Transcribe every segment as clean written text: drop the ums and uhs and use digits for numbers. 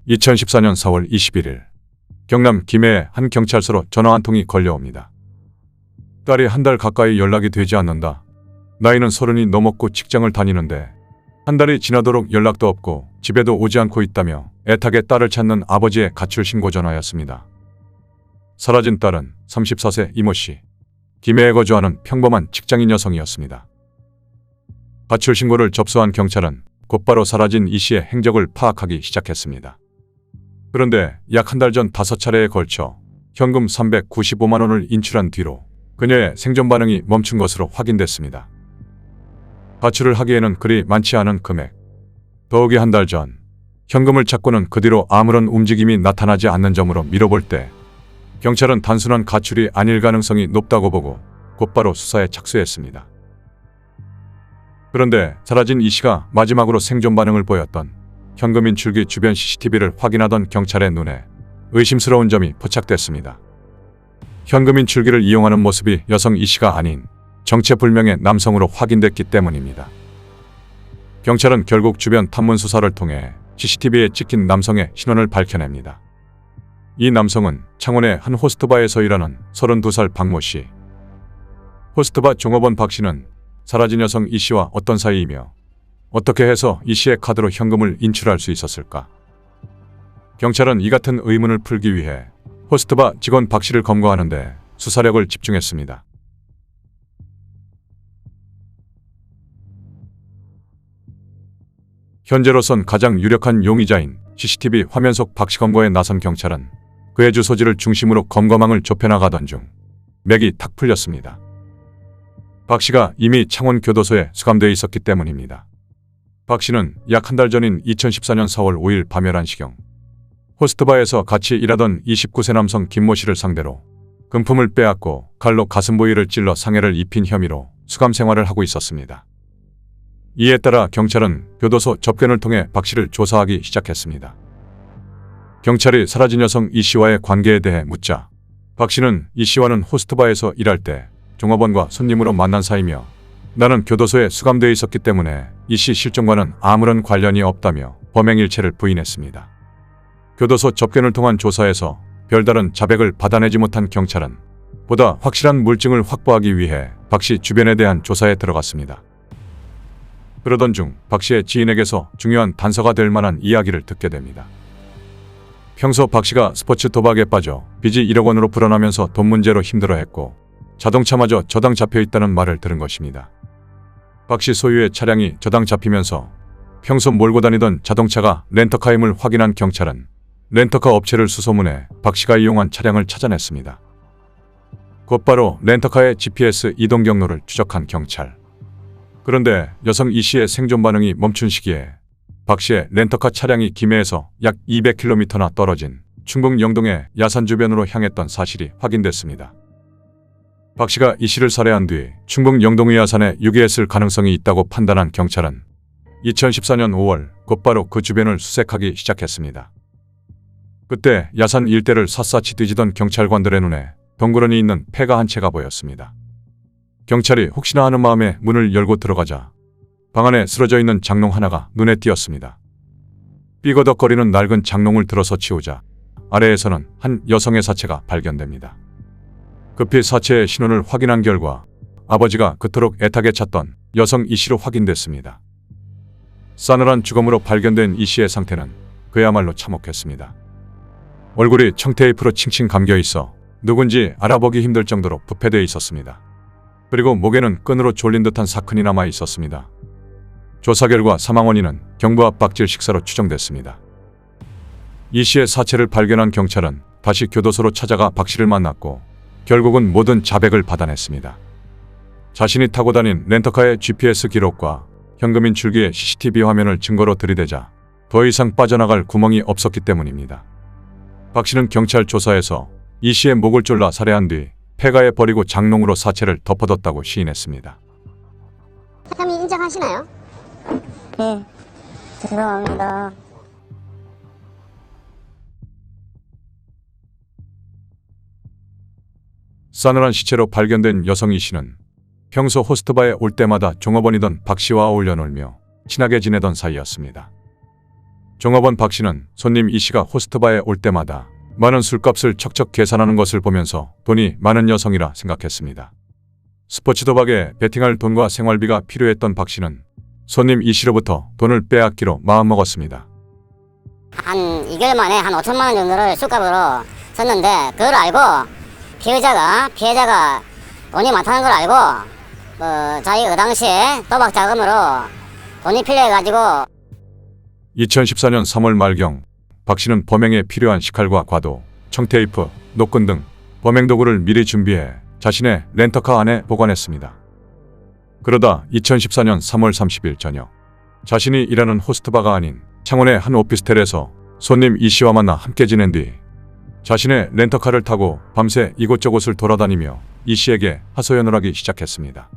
2014년 4월 21일 경남 김해의 한 경찰서로 전화 한 통이 걸려옵니다. 딸이 한 달 가까이 연락이 되지 않는다. 나이는 30이 넘었고 직장을 다니는데 한 달이 지나도록 연락도 없고 집에도 오지 않고 있다며 애타게 딸을 찾는 아버지의 가출 신고 전화였습니다. 사라진 딸은 34세 이모 씨, 김해에 거주하는 평범한 직장인 여성이었습니다. 가출 신고를 접수한 경찰은 곧바로 사라진 이 씨의 행적을 파악하기 시작했습니다. 그런데 약 한 달 전 5차례에 걸쳐 현금 395만 원을 인출한 뒤로 그녀의 생존 반응이 멈춘 것으로 확인됐습니다. 가출을 하기에는 그리 많지 않은 금액. 더욱이 한 달 전 현금을 찾고는 그 뒤로 아무런 움직임이 나타나지 않는 점으로 미뤄볼 때 경찰은 단순한 가출이 아닐 가능성이 높다고 보고 곧바로 수사에 착수했습니다. 그런데 사라진 이 씨가 마지막으로 생존 반응을 보였던 현금 인출기 주변 CCTV를 확인하던 경찰의 눈에 의심스러운 점이 포착됐습니다. 현금 인출기를 이용하는 모습이 여성 이 씨가 아닌 정체불명의 남성으로 확인됐기 때문입니다. 경찰은 결국 주변 탐문 수사를 통해 CCTV에 찍힌 남성의 신원을 밝혀냅니다. 이 남성은 창원의 한 호스트바에서 일하는 32살 박모 씨. 호스트바 종업원 박 씨는 사라진 여성 이 씨와 어떤 사이이며 어떻게 해서 이 씨의 카드로 현금을 인출할 수 있었을까? 경찰은 이 같은 의문을 풀기 위해 호스트바 직원 박 씨를 검거하는데 수사력을 집중했습니다. 현재로선 가장 유력한 용의자인 CCTV 화면 속 박 씨 검거에 나선 경찰은 그의 주소지를 중심으로 검거망을 좁혀나가던 중 맥이 탁 풀렸습니다. 박 씨가 이미 창원 교도소에 수감되어 있었기 때문입니다. 박 씨는 약 한 달 전인 2014년 4월 5일 밤 11시경 호스트바에서 같이 일하던 29세 남성 김모 씨를 상대로 금품을 빼앗고 칼로 가슴 부위를 찔러 상해를 입힌 혐의로 수감 생활을 하고 있었습니다. 이에 따라 경찰은 교도소 접견을 통해 박 씨를 조사하기 시작했습니다. 경찰이 사라진 여성 이 씨와의 관계에 대해 묻자 박 씨는 이 씨와는 호스트바에서 일할 때 종업원과 손님으로 만난 사이며 나는 교도소에 수감되어 있었기 때문에 이 씨 실종과는 아무런 관련이 없다며 범행일체를 부인했습니다. 교도소 접견을 통한 조사에서 별다른 자백을 받아내지 못한 경찰은 보다 확실한 물증을 확보하기 위해 박 씨 주변에 대한 조사에 들어갔습니다. 그러던 중 박 씨의 지인에게서 중요한 단서가 될 만한 이야기를 듣게 됩니다. 평소 박 씨가 스포츠 도박에 빠져 빚이 1억 원으로 불어나면서 돈 문제로 힘들어했고 자동차마저 저당 잡혀 있다는 말을 들은 것입니다. 박 씨 소유의 차량이 저당 잡히면서 평소 몰고 다니던 자동차가 렌터카임을 확인한 경찰은 렌터카 업체를 수소문해 박 씨가 이용한 차량을 찾아냈습니다. 곧바로 렌터카의 GPS 이동 경로를 추적한 경찰. 그런데 여성 이 씨의 생존 반응이 멈춘 시기에 박 씨의 렌터카 차량이 김해에서 약 200km나 떨어진 충북 영동의 야산 주변으로 향했던 사실이 확인됐습니다. 박 씨가 이 씨를 살해한 뒤 충북 영동의 야산에 유기했을 가능성이 있다고 판단한 경찰은 2014년 5월 곧바로 그 주변을 수색하기 시작했습니다. 그때 야산 일대를 샅샅이 뒤지던 경찰관들의 눈에 덩그러니 있는 폐가 한 채가 보였습니다. 경찰이 혹시나 하는 마음에 문을 열고 들어가자 방 안에 쓰러져 있는 장롱 하나가 눈에 띄었습니다. 삐거덕거리는 낡은 장롱을 들어서 치우자 아래에서는 한 여성의 사체가 발견됩니다. 급히 사체의 신원을 확인한 결과 아버지가 그토록 애타게 찾던 여성 이 씨로 확인됐습니다. 싸늘한 주검으로 발견된 이 씨의 상태는 그야말로 참혹했습니다. 얼굴이 청테이프로 칭칭 감겨 있어 누군지 알아보기 힘들 정도로 부패되어 있었습니다. 그리고 목에는 끈으로 졸린 듯한 사건이 남아 있었습니다. 조사 결과 사망 원인은 경부 압박질 식사로 추정됐습니다. 이 씨의 사체를 발견한 경찰은 다시 교도소로 찾아가 박 씨를 만났고 결국은 모든 자백을 받아냈습니다. 자신이 타고 다닌 렌터카의 GPS 기록과 현금 인출기의 CCTV 화면을 증거로 들이대자 더 이상 빠져나갈 구멍이 없었기 때문입니다. 박 씨는 경찰 조사에서 이 씨의 목을 졸라 살해한 뒤 폐가에 버리고 장롱으로 사체를 덮어뒀다고 시인했습니다. 혐의 인정하시나요? 네, 죄송합니다. 싸늘한 시체로 발견된 여성 이 씨는 평소 호스트바에 올 때마다 종업원이던 박 씨와 어울려 놀며 친하게 지내던 사이였습니다. 종업원 박 씨는 손님 이 씨가 호스트바에 올 때마다 많은 술값을 척척 계산하는 것을 보면서 돈이 많은 여성이라 생각했습니다. 스포츠 도박에 베팅할 돈과 생활비가 필요했던 박 씨는 손님 이 씨로부터 돈을 빼앗기로 마음먹었습니다. 한 2개월 만에 한 5천만 원 정도를 술값으로 썼는데 그걸 알고 피해자가 돈이 많다는 걸 알고 자기가 그 당시에 도박 자금으로 돈이 필요해가지고 2014년 3월 말경 박 씨는 범행에 필요한 식칼과 과도, 청테이프, 노끈 등 범행 도구를 미리 준비해 자신의 렌터카 안에 보관했습니다. 그러다 2014년 3월 30일 저녁 자신이 일하는 호스트바가 아닌 창원의 한 오피스텔에서 손님 이 씨와 만나 함께 지낸 뒤 자신의 렌터카를 타고 밤새 이곳저곳을 돌아다니며 이 씨에게 하소연을 하기 시작했습니다.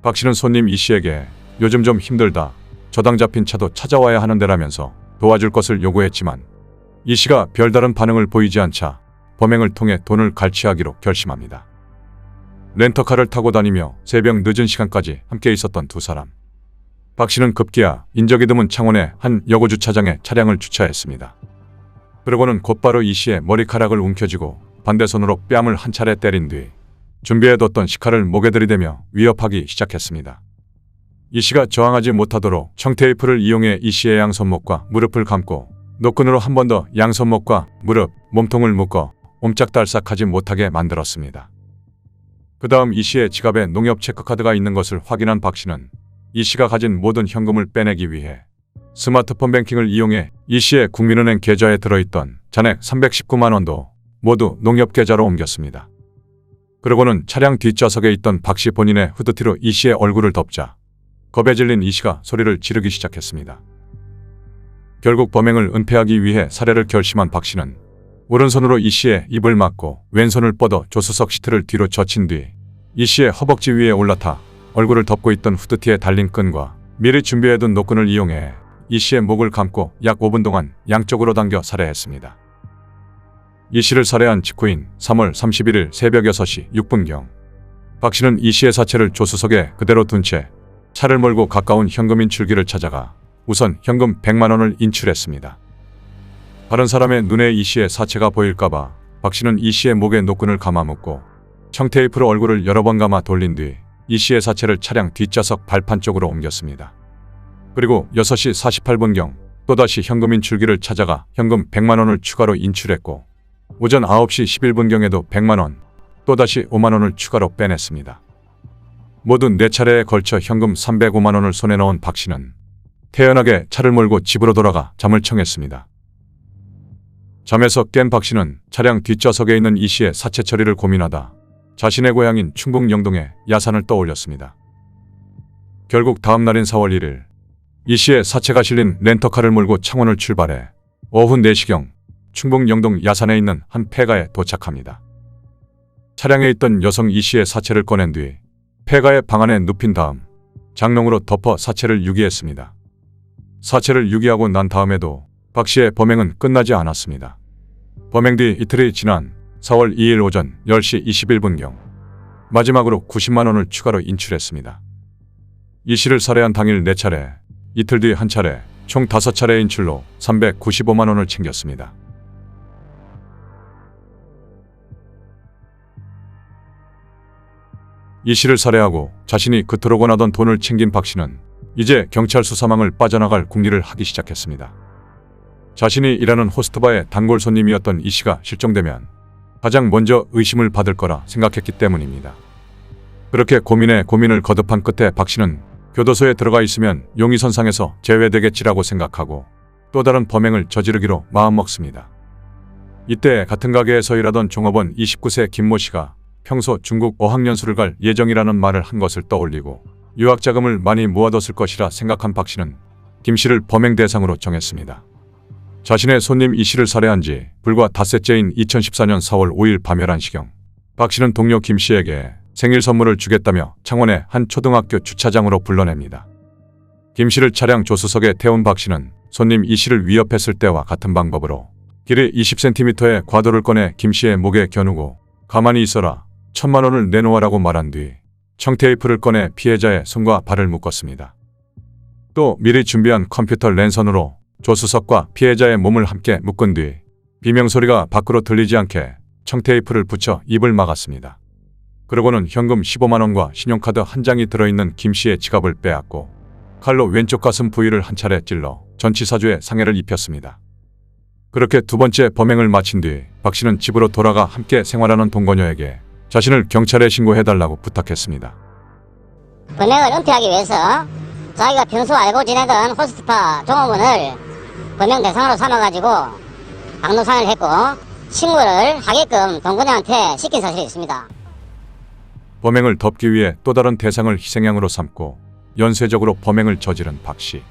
박 씨는 손님 이 씨에게 요즘 좀 힘들다, 저당 잡힌 차도 찾아와야 하는데라면서 도와줄 것을 요구했지만 이 씨가 별다른 반응을 보이지 않자 범행을 통해 돈을 갈취하기로 결심합니다. 렌터카를 타고 다니며 새벽 늦은 시간까지 함께 있었던 두 사람. 박 씨는 급기야 인적이 드문 창원의 한 여고주차장에 차량을 주차했습니다. 그러고는 곧바로 이 씨의 머리카락을 움켜쥐고 반대손으로 뺨을 한 차례 때린 뒤 준비해뒀던 식칼을 목에 들이대며 위협하기 시작했습니다. 이 씨가 저항하지 못하도록 청테이프를 이용해 이 씨의 양손목과 무릎을 감고 노끈으로 한 번 더 양손목과 무릎, 몸통을 묶어 옴짝달싹하지 못하게 만들었습니다. 그 다음 이 씨의 지갑에 농협 체크카드가 있는 것을 확인한 박 씨는 이 씨가 가진 모든 현금을 빼내기 위해 스마트폰 뱅킹을 이용해 이 씨의 국민은행 계좌에 들어있던 잔액 319만 원도 모두 농협 계좌로 옮겼습니다. 그러고는 차량 뒷좌석에 있던 박 씨 본인의 후드티로 이 씨의 얼굴을 덮자 겁에 질린 이 씨가 소리를 지르기 시작했습니다. 결국 범행을 은폐하기 위해 살해를 결심한 박 씨는 오른손으로 이 씨의 입을 막고 왼손을 뻗어 조수석 시트를 뒤로 젖힌 뒤 이 씨의 허벅지 위에 올라타 얼굴을 덮고 있던 후드티에 달린 끈과 미리 준비해둔 노끈을 이용해 이 씨의 목을 감고 약 5분 동안 양쪽으로 당겨 살해했습니다. 이 씨를 살해한 직후인 3월 31일 새벽 6시 6분경 박 씨는 이 씨의 사체를 조수석에 그대로 둔 채 차를 몰고 가까운 현금 인출기를 찾아가 우선 현금 100만 원을 인출했습니다. 다른 사람의 눈에 이 씨의 사체가 보일까봐 박 씨는 이 씨의 목에 노끈을 감아묶고 청테이프로 얼굴을 여러 번 감아 돌린 뒤 이 씨의 사체를 차량 뒷좌석 발판 쪽으로 옮겼습니다. 그리고 6시 48분경 또다시 현금 인출기를 찾아가 현금 100만 원을 추가로 인출했고 오전 9시 11분경에도 100만 원, 또다시 5만 원을 추가로 빼냈습니다. 모두 4차례에 걸쳐 현금 305만 원을 손에 넣은 박 씨는 태연하게 차를 몰고 집으로 돌아가 잠을 청했습니다. 잠에서 깬 박 씨는 차량 뒷좌석에 있는 이 씨의 사체 처리를 고민하다 자신의 고향인 충북 영동의 야산을 떠올렸습니다. 결국 다음 날인 4월 1일 이 씨의 사체가 실린 렌터카를 몰고 창원을 출발해 오후 4시경 충북 영동 야산에 있는 한 폐가에 도착합니다. 차량에 있던 여성 이 씨의 사체를 꺼낸 뒤 폐가의 방 안에 눕힌 다음 장롱으로 덮어 사체를 유기했습니다. 사체를 유기하고 난 다음에도 박 씨의 범행은 끝나지 않았습니다. 범행 뒤 이틀이 지난 4월 2일 오전 10시 21분경 마지막으로 90만 원을 추가로 인출했습니다. 이 씨를 살해한 당일 4차례, 이틀 뒤 1차례, 총 5차례 인출로 395만 원을 챙겼습니다. 이 씨를 살해하고 자신이 그토록 원하던 돈을 챙긴 박 씨는 이제 경찰 수사망을 빠져나갈 궁리를 하기 시작했습니다. 자신이 일하는 호스트바의 단골 손님이었던 이 씨가 실종되면 가장 먼저 의심을 받을 거라 생각했기 때문입니다. 그렇게 고민을 거듭한 끝에 박 씨는 교도소에 들어가 있으면 용의선상에서 제외되겠지라고 생각하고 또 다른 범행을 저지르기로 마음먹습니다. 이때 같은 가게에서 일하던 종업원 29세 김모 씨가 평소 중국 어학연수를 갈 예정이라는 말을 한 것을 떠올리고 유학자금을 많이 모아뒀을 것이라 생각한 박 씨는 김 씨를 범행 대상으로 정했습니다. 자신의 손님 이 씨를 살해한 지 불과 닷새째인 2014년 4월 5일 밤 11시경 박 씨는 동료 김 씨에게 생일 선물을 주겠다며 창원의 한 초등학교 주차장으로 불러냅니다. 김 씨를 차량 조수석에 태운 박 씨는 손님 이 씨를 위협했을 때와 같은 방법으로 길이 20cm의 과도를 꺼내 김 씨의 목에 겨누고 가만히 있어라, 1,000만 원을 내놓으라고 말한 뒤 청테이프를 꺼내 피해자의 손과 발을 묶었습니다. 또 미리 준비한 컴퓨터 랜선으로 조수석과 피해자의 몸을 함께 묶은 뒤 비명소리가 밖으로 들리지 않게 청테이프를 붙여 입을 막았습니다. 그러고는 현금 15만 원과 신용카드 한 장이 들어있는 김 씨의 지갑을 빼앗고 칼로 왼쪽 가슴 부위를 한 차례 찔러 전치사주에 상해를 입혔습니다. 그렇게 두 번째 범행을 마친 뒤 박 씨는 집으로 돌아가 함께 생활하는 동거녀에게 자신을 경찰에 신고해달라고 부탁했습니다. 범행을 은폐하기 위해서 자기가 평소 알고 지내던 호스트파 종업원을 범행 대상으로 삼아가지고 박노상을 했고 신고를 하게끔 동거녀한테 시킨 사실이 있습니다. 범행을 덮기 위해 또 다른 대상을 희생양으로 삼고 연쇄적으로 범행을 저지른 박 씨.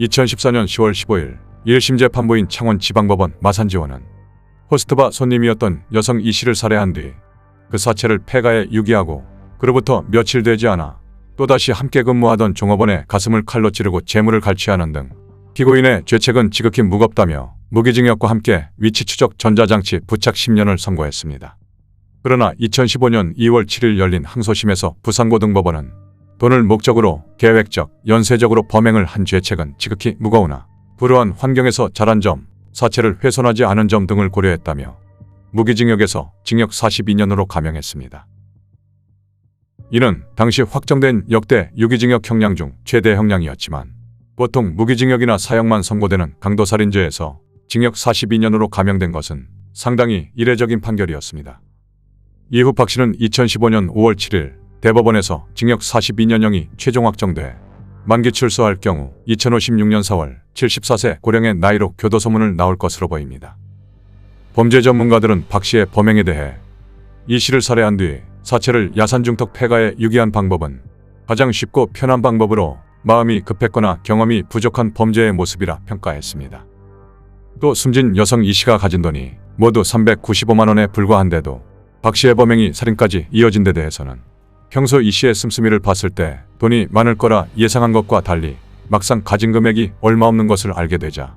2014년 10월 15일 1심 재판부인 창원지방법원 마산지원은 호스트바 손님이었던 여성 이 씨를 살해한 뒤 그 사체를 폐가에 유기하고 그로부터 며칠 되지 않아 또다시 함께 근무하던 종업원의 가슴을 칼로 찌르고 재물을 갈취하는 등 피고인의 죄책은 지극히 무겁다며 무기징역과 함께 위치 추적 전자장치 부착 10년을 선고했습니다. 그러나 2015년 2월 7일 열린 항소심에서 부산고등법원은 돈을 목적으로 계획적, 연쇄적으로 범행을 한 죄책은 지극히 무거우나 불우한 환경에서 자란 점, 사체를 훼손하지 않은 점 등을 고려했다며 무기징역에서 징역 42년으로 감형했습니다. 이는 당시 확정된 역대 유기징역 형량 중 최대 형량이었지만 보통 무기징역이나 사형만 선고되는 강도살인죄에서 징역 42년으로 감형된 것은 상당히 이례적인 판결이었습니다. 이후 박 씨는 2015년 5월 7일 대법원에서 징역 42년형이 최종 확정돼 만기 출소할 경우 2056년 4월 74세 고령의 나이로 교도소문을 나올 것으로 보입니다. 범죄 전문가들은 박 씨의 범행에 대해 이 씨를 살해한 뒤 사체를 야산중턱 폐가에 유기한 방법은 가장 쉽고 편한 방법으로 마음이 급했거나 경험이 부족한 범죄의 모습이라 평가했습니다. 또 숨진 여성 이 씨가 가진 돈이 모두 395만 원에 불과한데도 박 씨의 범행이 살인까지 이어진 데 대해서는 평소 이 씨의 씀씀이를 봤을 때 돈이 많을 거라 예상한 것과 달리 막상 가진 금액이 얼마 없는 것을 알게 되자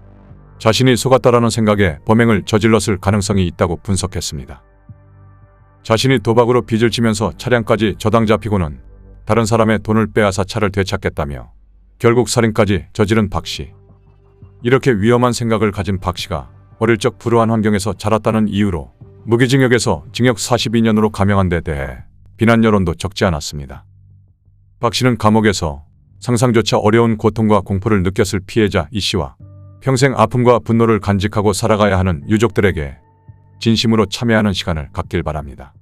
자신이 속았다라는 생각에 범행을 저질렀을 가능성이 있다고 분석했습니다. 자신이 도박으로 빚을 지면서 차량까지 저당 잡히고는 다른 사람의 돈을 빼앗아 차를 되찾겠다며 결국 살인까지 저지른 박 씨. 이렇게 위험한 생각을 가진 박 씨가 어릴 적 불우한 환경에서 자랐다는 이유로 무기징역에서 징역 42년으로 감형한 데 대해 비난 여론도 적지 않았습니다. 박 씨는 감옥에서 상상조차 어려운 고통과 공포를 느꼈을 피해자 이 씨와 평생 아픔과 분노를 간직하고 살아가야 하는 유족들에게 진심으로 참여하는 시간을 갖길 바랍니다.